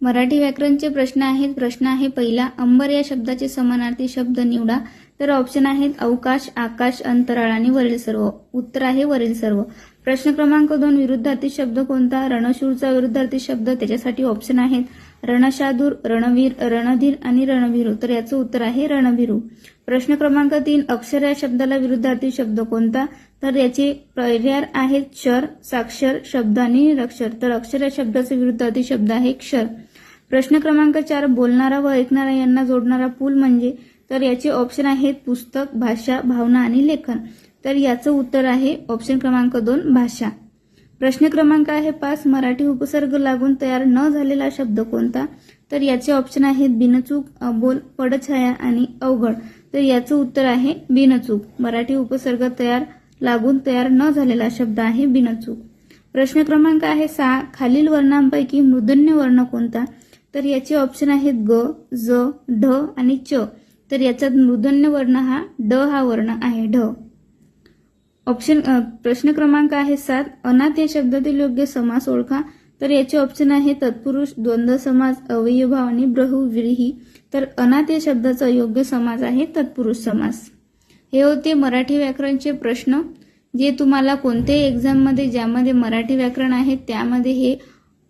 मराठी व्याकरणचे प्रश्न आहेत. प्रश्न आहे पहिला, अंबर या शब्दाचे समानार्थी शब्द निवडा. तर ऑप्शन आहेत अवकाश, आकाश, अंतराळ आणि वरील सर्व. उत्तर आहे वरील सर्व. प्रश्न क्रमांक 2, विरुद्धार्थी शब्द कोणता? रणशूरचा विरुद्धार्थी शब्द, त्याच्यासाठी ऑप्शन आहेत रणशादूर, रणवीर, रणधीर आणि रणभिरू. तर याचं उत्तर आहे रणभिरू. प्रश्न क्रमांक 3, अक्षर या शब्दाला विरुद्धार्थी शब्द कोणता? तर याचे पर्याय आहेत क्षर, साक्षर, शब्द आणि निरक्षर. तर अक्षर या शब्दाचा विरुद्धार्थी शब्द आहे क्षर. प्रश्न क्रमांक 4, बोलणारा व ऐकणारा यांना जोडणारा पूल म्हणजे? तर याचे ऑप्शन आहेत पुस्तक, भाषा, भावना आणि लेखन. तर याचं उत्तर आहे ऑप्शन क्रमांक 2 भाषा. प्रश्न क्रमांक आहे 5, मराठी उपसर्ग लागून तयार न झालेला शब्द कोणता? तर याचे ऑप्शन आहेत बिनचूक, अबोल, पडछाया आणि अवघड. तर याचं उत्तर आहे बिनचूक. मराठी उपसर्ग लागून तयार न झालेला शब्द आहे बिनचूक. प्रश्न क्रमांक आहे 6, खालील वर्णांपैकी मूर्धन्य वर्ण कोणता? तर याचे ऑप्शन आहेत ग, ज, ढ आणि च. तर याचा मूर्धन्य वर्ण हा ड हा वर्ण आहे, ढ. प्रश्न क्रमांक आहे 7, अनाथ या शब्दातील योग्य समास ओळखा. तर याचे ऑप्शन आहे तत्पुरुष, द्वंद्व समास, अवयभाव आणि बहुव्रीही. तर अनाथ या शब्दाचा योग्य समास आहे तत्पुरुष समास. हे होते मराठी व्याकरणचे प्रश्न, जे तुम्हाला कोणत्याही एक्झाममध्ये ज्यामध्ये मराठी व्याकरण आहे त्यामध्ये हे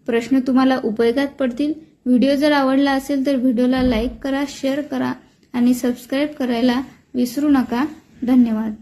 प्रश्न तुम्हाला उपयोगात पडतील. व्हिडिओ जर आवडला असेल तर व्हिडिओला लाईक करा, शेअर करा आणि सबस्क्राईब करायला विसरू नका. धन्यवाद.